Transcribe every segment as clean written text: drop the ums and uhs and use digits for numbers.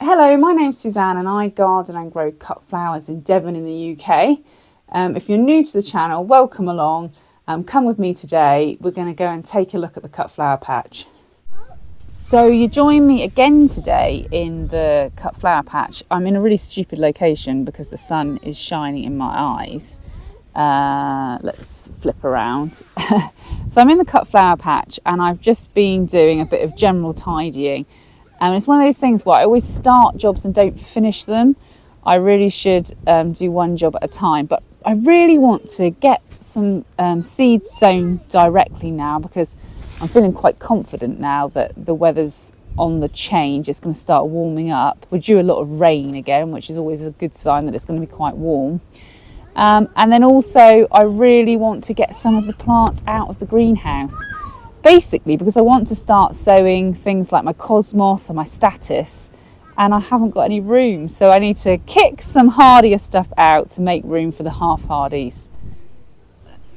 Hello, my name's Suzanne and I garden and grow cut flowers in Devon in the UK. If you're new to the channel, welcome along. Come with me today. We're going to go and take a look at the cut flower patch. So you join me again today in the cut flower patch. I'm in a really stupid location because the sun is shining in my eyes. Let's flip around. So I'm in the cut flower patch and I've just been doing a bit of general tidying. And it's one of those things where I always start jobs and don't finish them. I really should do one job at a time, but I really want to get some seeds sown directly now because I'm feeling quite confident now that the weather's on the change. It's going to start warming up. We're due a lot of rain again, which is always a good sign that it's going to be quite warm. And then also I really want to get some of the plants out of the greenhouse. Basically because I want to start sowing things like my cosmos and my statice, and I haven't got any room, so I need to kick some hardier stuff out to make room for the half-hardies.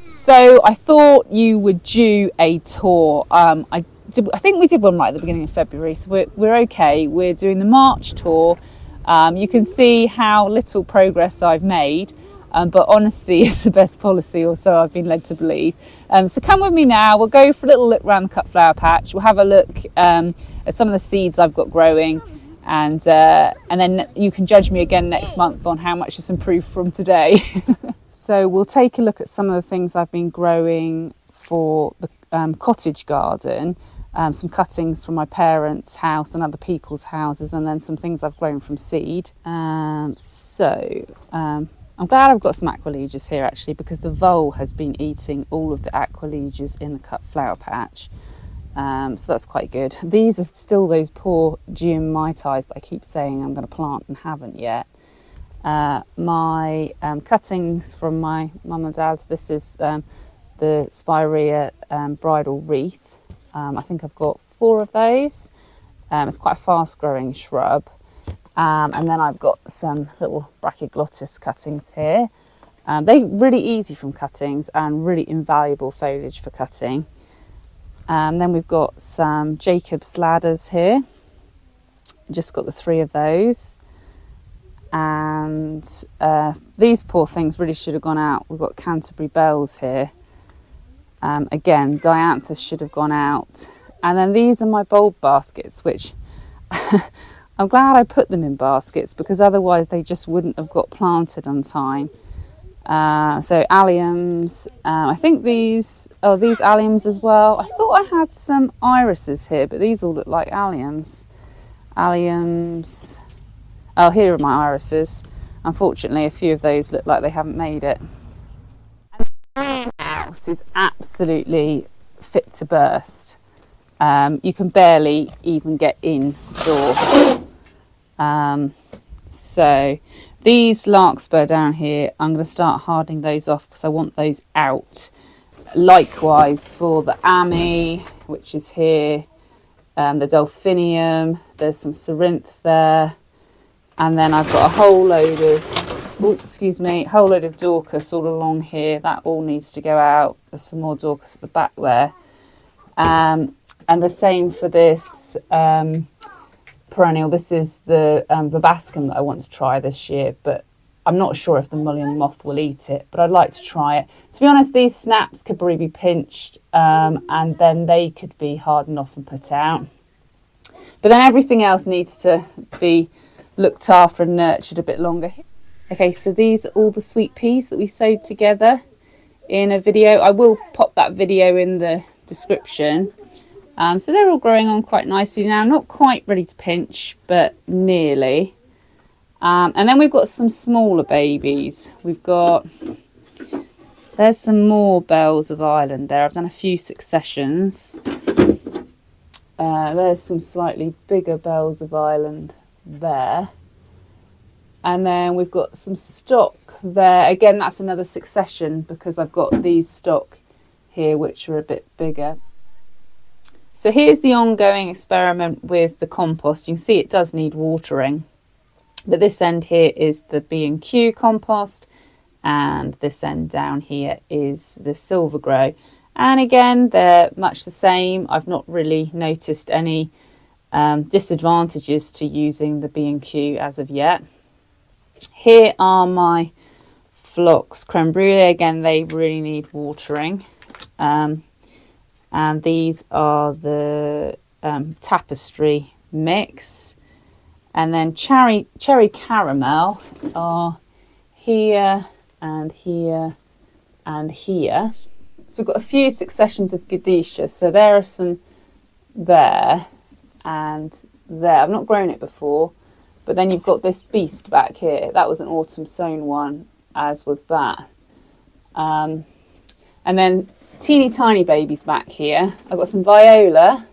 So I thought you would do a tour. I think we did one right at the beginning of February, so we're okay. We're doing the March tour. You can see how little progress I've made. But honesty is the best policy, or so I've been led to believe. So come with me now. We'll go for a little look around the cut flower patch. We'll have a look at some of the seeds I've got growing, and then you can judge me again next month on how much it's improved from today. So we'll take a look at some of the things I've been growing for the cottage garden. Some cuttings from my parents' house and other people's houses, and then some things I've grown from seed. I'm glad I've got some aqualegias here actually, because the vole has been eating all of the aqualegias in the cut flower patch. So that's quite good. These are still those poor geomyties that I keep saying I'm going to plant and haven't yet. My cuttings from my mum and dad's, this is the Spirea bridal wreath. I think I've got 4 of those. It's quite a fast growing shrub. And then I've got some little brachioglottis cuttings here. They're really easy from cuttings and really invaluable foliage for cutting. Then we've got some Jacob's ladders here. Just got the 3 of those. And these poor things really should have gone out. We've got Canterbury bells here. Again, dianthus should have gone out. And then these are my bulb baskets, which I'm glad I put them in baskets because otherwise they just wouldn't have got planted on time. So alliums, I think these alliums as well. I thought I had some irises here, but these all look like alliums. Alliums. Oh, here are my irises. Unfortunately, a few of those look like they haven't made it. And the greenhouse is absolutely fit to burst. You can barely even get in the door. So these larkspur down here, I'm going to start hardening those off because I want those out. Likewise for the Ami, which is here, the Delphinium, there's some Cerinthe there, and then I've got a whole load of Dorcas all along here. That all needs to go out. There's some more Dorcas at the back there. And the same for this Perennial. This is the Verbascum that I want to try this year, but I'm not sure if the mullein moth will eat it, but I'd like to try it. To be honest, these snaps could probably be pinched and then they could be hardened off and put out. But then everything else needs to be looked after and nurtured a bit longer. Okay, so these are all the sweet peas that we sowed together in a video. I will pop that video in the description. So they're all growing on quite nicely now, not quite ready to pinch, but nearly. And then we've got some smaller babies. There's some more bells of Ireland there. I've done a few successions. There's some slightly bigger bells of Ireland there. And then we've got some stock there. Again, that's another succession because I've got these stock here, which are a bit bigger. So here's the ongoing experiment with the compost. You can see it does need watering. But this end here is the B&Q compost, and this end down here is the Silver Grow. And again, they're much the same. I've not really noticed any disadvantages to using the B&Q as of yet. Here are my phlox creme brulee. Again, they really need watering. And these are the tapestry mix. And then cherry caramel are here and here and here. So we've got a few successions of Gadisha. So there are some there and there. I've not grown it before, but then you've got this beast back here. That was an autumn sown one, as was that. And then teeny tiny babies back here. I've got some viola.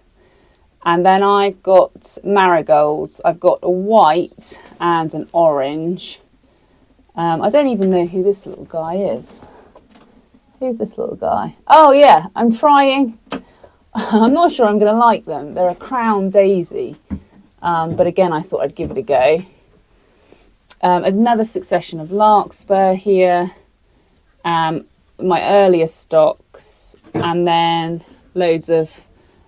And then I've got marigolds. I've got a white and an orange. I don't even know who this little guy is. Who's this little guy? Oh yeah, I'm trying. I'm not sure I'm going to like them. They're a crown daisy. But again, I thought I'd give it a go. Another succession of larkspur here. My earlier stocks. And then loads of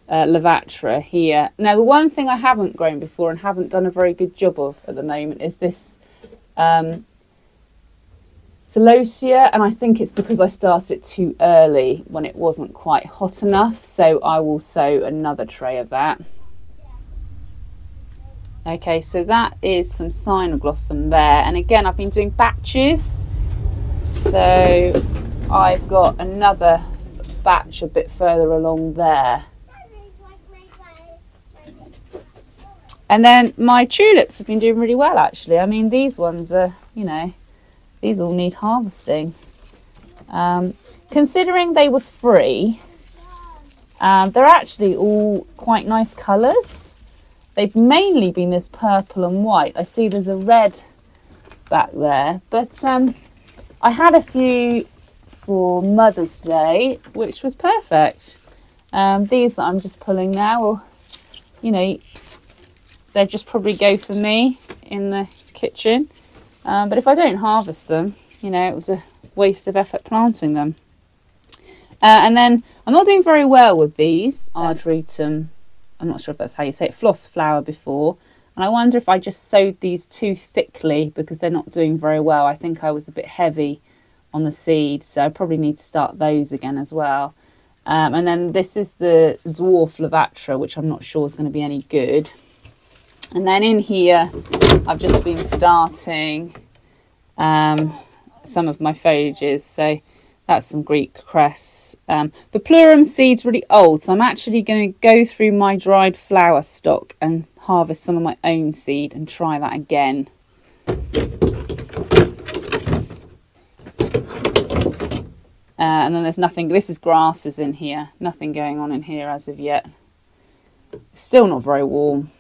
Lavatra here. Now, the one thing I haven't grown before and haven't done a very good job of at the moment is this celosia, and I think it's because I started it too early when it wasn't quite hot enough, so I will sow another tray of that. Okay, so that is some Cyanoglossom there, and again I've been doing batches, so I've got another batch a bit further along there. And then my tulips have been doing really well, actually. I mean, these ones are, you know, these all need harvesting. Considering they were free, they're actually all quite nice colours. They've mainly been this purple and white. I see there's a red back there. But I had a few for Mother's Day, which was perfect. These that I'm just pulling now, will, you know, they'll just probably go for me in the kitchen. But if I don't harvest them, you know, it was a waste of effort planting them. And then I'm not doing very well with these Arboretum. I'm not sure if that's how you say it, floss flower before. And I wonder if I just sowed these too thickly because they're not doing very well. I think I was a bit heavy on the seed, so I probably need to start those again as well. And then this is the dwarf Lavatra, which I'm not sure is going to be any good. And then in here, I've just been starting some of my foliages. So that's some Greek cress. The plurum seed's really old, so I'm actually going to go through my dried flower stock and harvest some of my own seed and try that again. And then there's nothing, this is grasses in here, nothing going on in here as of yet. It's still not very warm.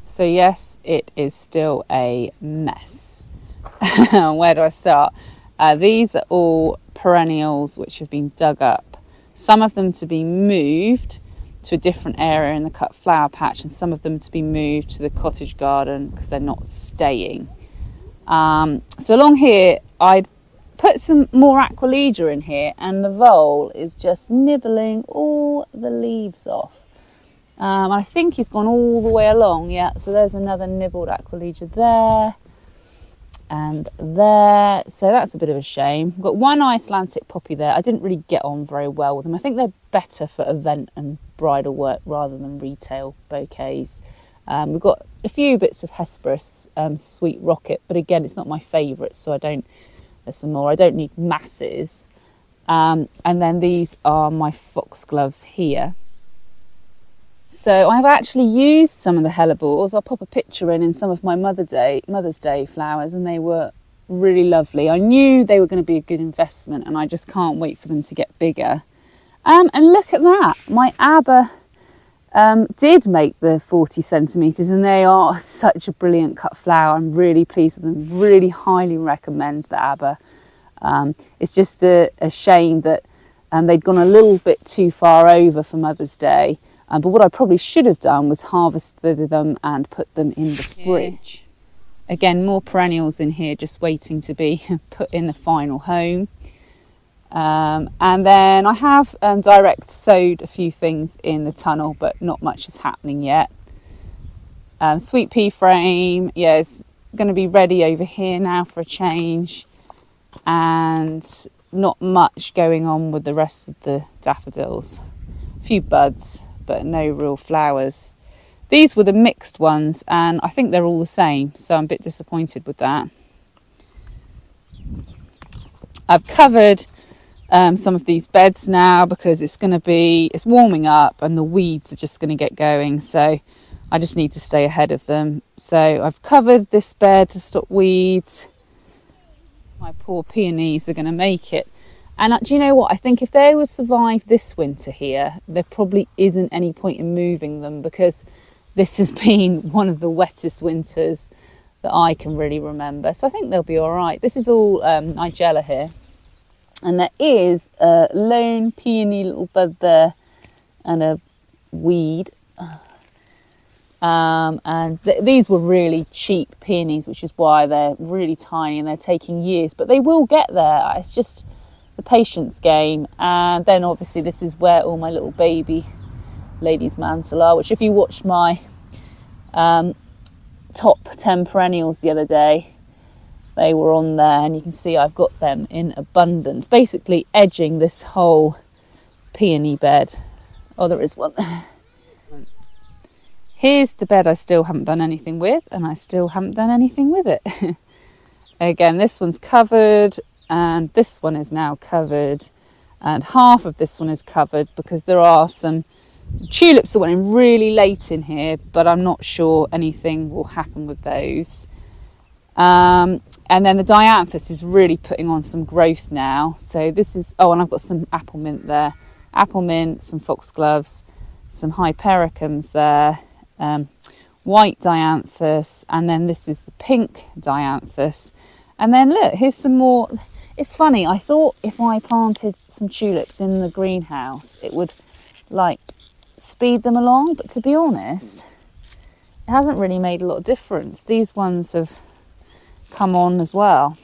So yes, it is still a mess. Where do I start? These are all perennials which have been dug up. Some of them to be moved to a different area in the cut flower patch, and some of them to be moved to the cottage garden because they're not staying. So along here, I'd put some more Aquilegia in here, and the vole is just nibbling all the leaves off. I think he's gone all the way along, yeah, so there's another nibbled Aquilegia there and there, so that's a bit of a shame. We've got one Icelandic poppy there. I didn't really get on very well with them. I think they're better for event and bridal work rather than retail bouquets. We've got a few bits of Hesperus Sweet Rocket, but again, it's not my favourite, so there's some more. I don't need masses. And then these are my foxgloves here. So I've actually used some of the hellebores. I'll pop a picture in some of my Mother's Day flowers, and they were really lovely. I knew they were going to be a good investment, and I just can't wait for them to get bigger. And look at that. My Aber did make the 40 centimetres, and they are such a brilliant cut flower. I'm really pleased with them. Really highly recommend the Aber. It's just a shame that they'd gone a little bit too far over for Mother's Day. But what I probably should have done was harvested them and put them in the fridge. Again, more perennials in here just waiting to be put in the final home. And then I have direct sowed a few things in the tunnel, but not much is happening yet. Sweet pea frame, yeah, is going to be ready over here now for a change. And not much going on with the rest of the daffodils. A few buds, but no real flowers. These were the mixed ones, and I think they're all the same, so I'm a bit disappointed with that. I've covered some of these beds now because it's warming up and the weeds are just going to get going, so I just need to stay ahead of them. So I've covered this bed to stop weeds. My poor peonies are going to make it. And do you know what? I think if they would survive this winter here, there probably isn't any point in moving them, because this has been one of the wettest winters that I can really remember. So I think they'll be all right. This is all nigella here. And there is a lone peony little bud there and a weed. And these were really cheap peonies, which is why they're really tiny and they're taking years. But they will get there. It's just the patience game. And then obviously this is where all my little baby ladies mantle are, which if you watched my top 10 perennials the other day, they were on there, and you can see I've got them in abundance, basically edging this whole peony bed. Oh, there is one. Here's the bed I still haven't done anything with, and I still haven't done anything with it. Again, this one's covered, and this one is now covered, and half of this one is covered because there are some tulips that went in really late in here, but I'm not sure anything will happen with those. And then the dianthus is really putting on some growth now. So this is, and I've got some apple mint there. Apple mint, some foxgloves, some hypericums there, white dianthus, and then this is the pink dianthus. And then look, here's some more. It's funny, I thought if I planted some tulips in the greenhouse, it would like speed them along, but to be honest, it hasn't really made a lot of difference. These ones have come on as well.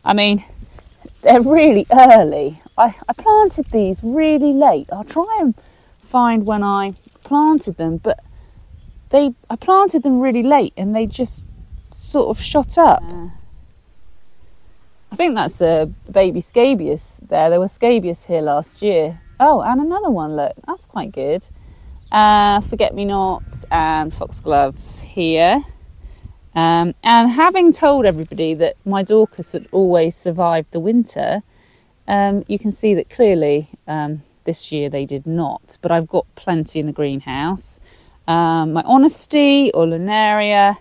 I mean, they're really early. I planted these really late. I'll try and find when I planted them, but I planted them really late and they just sort of shot up. I think that's a baby scabious there. There were scabious here last year. Oh, and another one, look, that's quite good. Forget-me-nots and foxgloves here. And having told everybody that my Dorcas had always survived the winter, you can see that clearly this year they did not. But I've got plenty in the greenhouse. My Honesty or Lunaria,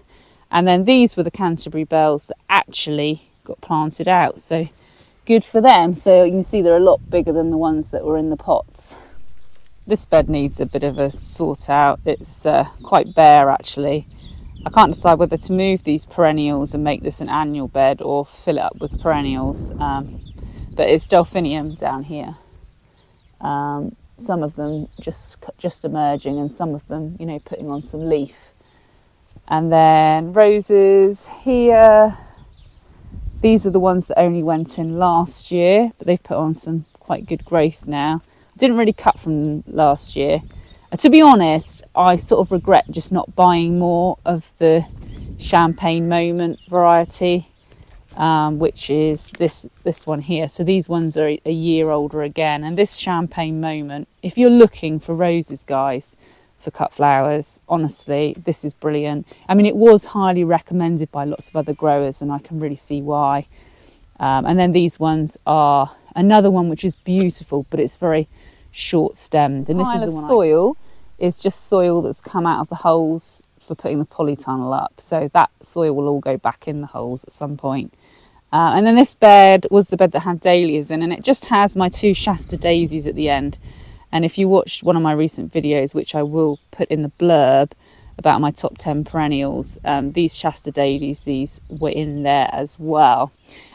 and then these were the Canterbury bells that actually got planted out. So good for them. So you can see they're a lot bigger than the ones that were in the pots. This bed needs a bit of a sort out. It's quite bare actually. I can't decide whether to move these perennials and make this an annual bed or fill it up with perennials. But it's delphinium down here. Some of them just emerging, and some of them, you know, putting on some leaf. And then roses here. These are the ones that only went in last year, but they've put on some quite good growth now. I didn't really cut from them last year. To be honest, I sort of regret just not buying more of the Champagne Moment variety, which is this one here. So these ones are a year older again. And this Champagne Moment, if you're looking for roses, guys, for cut flowers, honestly, this is brilliant. I mean, it was highly recommended by lots of other growers, and I can really see why. And then these ones are another one which is beautiful, but it's very short stemmed. And this is the one. Soil is just soil that's come out of the holes for putting the polytunnel up. So that soil will all go back in the holes at some point. And then this bed was the bed that had dahlias in, and it just has my 2 Shasta daisies at the end. And if you watched one of my recent videos, which I will put in the blurb about my top 10 perennials, these Shasta daisies were in there as well.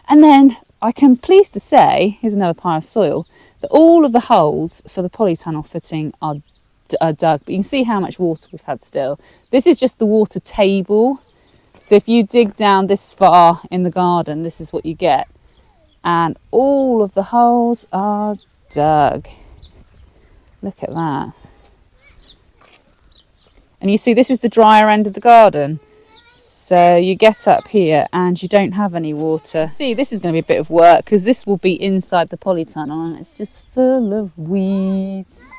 And then I can pleased to say, here's another pile of soil, that all of the holes for the polytunnel footing are dug. But you can see how much water we've had still. This is just the water table. So if you dig down this far in the garden, this is what you get. And all of the holes are dug. Look at that. And you see, this is the drier end of the garden. So you get up here and you don't have any water. See, this is going to be a bit of work because this will be inside the polytunnel and it's just full of weeds.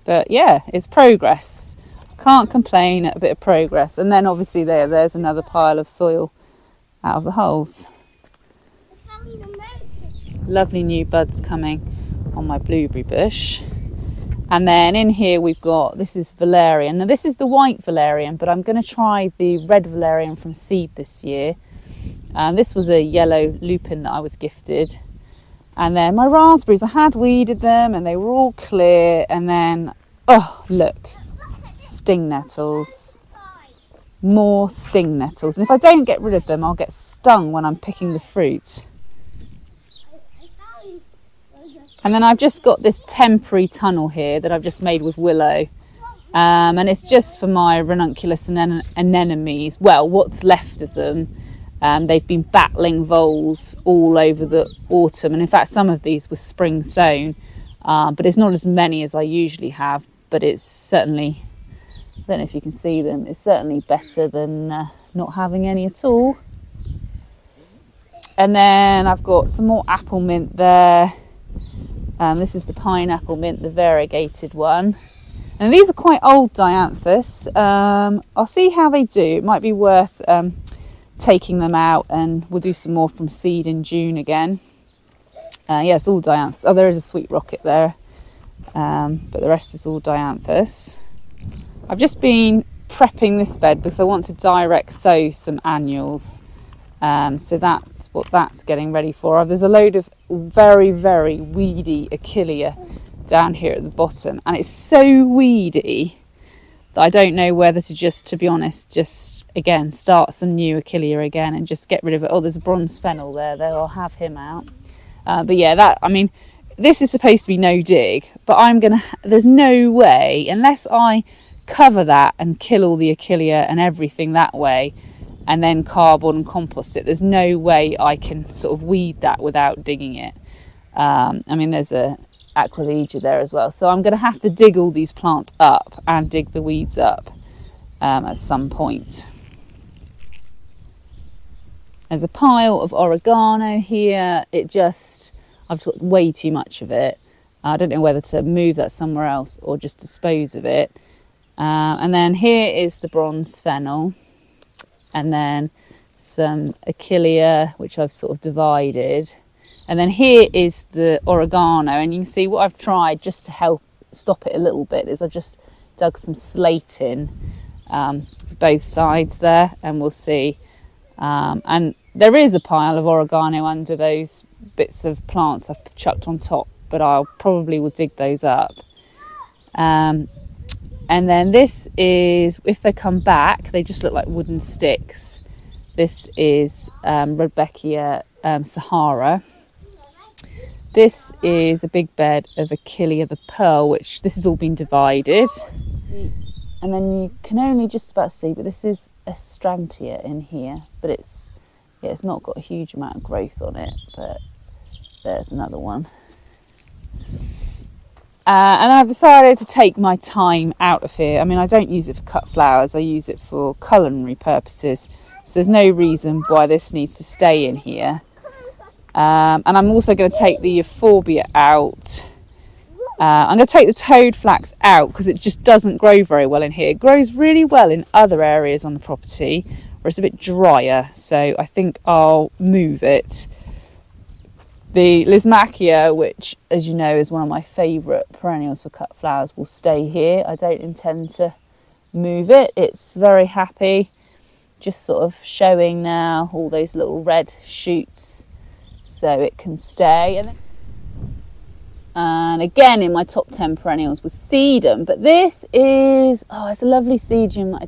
But yeah, it's progress. Can't complain at a bit of progress. And then obviously there's another pile of soil out of the holes. Lovely new buds coming on my blueberry bush. And then in here we've got, this is valerian. Now this is the white valerian, but I'm going to try the red valerian from seed this year. This was a yellow lupin that I was gifted. And then my raspberries, I had weeded them and they were all clear. And then, oh look, sting nettles. More sting nettles. And if I don't get rid of them, I'll get stung when I'm picking the fruit. And then I've just got this temporary tunnel here that I've just made with willow. And it's just for my ranunculus anemones. Well, what's left of them. They've been battling voles all over the autumn. And in fact, some of these were spring sown. But it's not as many as I usually have. But it's certainly, I don't know if you can see them, it's certainly better than not having any at all. And then I've got some more apple mint there. This is the pineapple mint, the variegated one. And these are quite old dianthus. I'll see how they do. It might be worth taking them out and we'll do some more from seed in June again. It's all dianthus. Oh, there is a sweet rocket there. But the rest is all dianthus. I've just been prepping this bed because I want to direct sow some annuals. So that's what that's getting ready for. There's a load of very, very weedy achillea down here at the bottom. And it's so weedy that I don't know whether to be honest, just again, start some new achillea again and just get rid of it. Oh, there's a bronze fennel there. I'll have him out. But yeah, this is supposed to be no dig, but there's no way, unless I cover that and kill all the achillea and everything that way, and then cardboard and compost it, there's no way I can sort of weed that without digging it. There's a aquilegia there as well. So I'm going to have to dig all these plants up and dig the weeds up at some point. There's a pile of oregano here. I've got way too much of it. I don't know whether to move that somewhere else or just dispose of it. And then here is the bronze fennel. And then some achillea, which I've sort of divided. And then here is the oregano. And you can see what I've tried just to help stop it a little bit is I've just dug some slate in both sides there, and we'll see. And there is a pile of oregano under those bits of plants I've chucked on top, but I'll probably will dig those up. And then this is, if they come back, they just look like wooden sticks. This is Rudbeckia Sahara. This is a big bed of Achillea the Pearl, which this has all been divided. And then you can only just about see, but this is Astrantia in here. But it's not got a huge amount of growth on it, but there's another one. And I've decided to take my time out of here. I don't use it for cut flowers. I use it for culinary purposes. So there's no reason why this needs to stay in here. And I'm also going to take the euphorbia out. I'm going to take the toad flax out because it just doesn't grow very well in here. It grows really well in other areas on the property where it's a bit drier. So I think I'll move it. The Lysimachia, which, as you know, is one of my favourite perennials for cut flowers, will stay here. I don't intend to move it. It's very happy, just sort of showing now all those little red shoots, so it can stay. And again, in my top 10 perennials was sedum, but this is, it's a lovely sedum that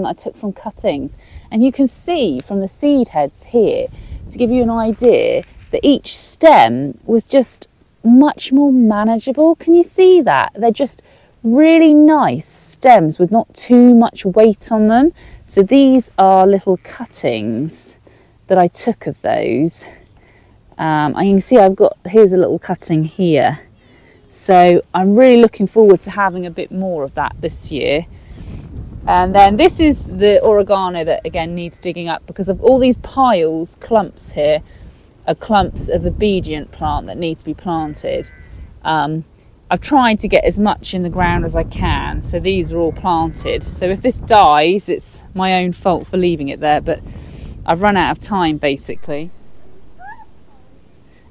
I took from cuttings. And you can see from the seed heads here, to give you an idea that each stem was just much more manageable. Can you see that? They're just really nice stems with not too much weight on them. So these are little cuttings that I took of those. I can see here's a little cutting here. So I'm really looking forward to having a bit more of that this year. And then this is the oregano that again needs digging up, because of all these piles, clumps here, are clumps of obedient plant that need to be planted. I've tried to get as much in the ground as I can, so these are all planted. So if this dies, it's my own fault for leaving it there, but I've run out of time basically.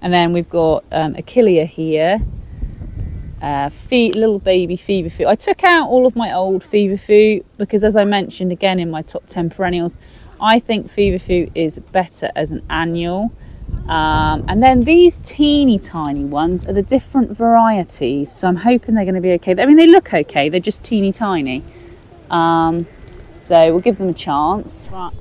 And then we've got Achillea here, little baby feverfew. I took out all of my old feverfew because, as I mentioned again in my top 10 perennials, I think feverfew is better as an annual. And then these teeny tiny ones are the different varieties, so I'm hoping they're going to be okay. I mean, they look okay, they're just teeny tiny. So we'll give them a chance. Right.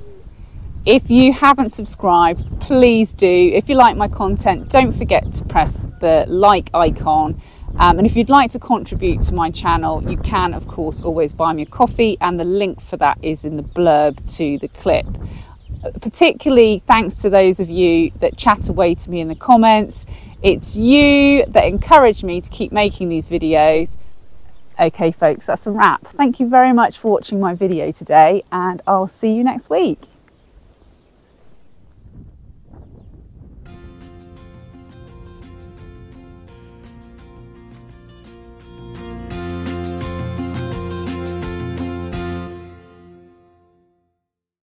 If you haven't subscribed, please do. If you like my content, don't forget to press the like icon. And if you'd like to contribute to my channel, you can, of course, always buy me a coffee, and the link for that is in the blurb to the clip. Particularly thanks to those of you that chat away to me in the comments. It's you that encourage me to keep making these videos. Okay folks, that's a wrap. Thank you very much for watching my video today, and I'll see you next week.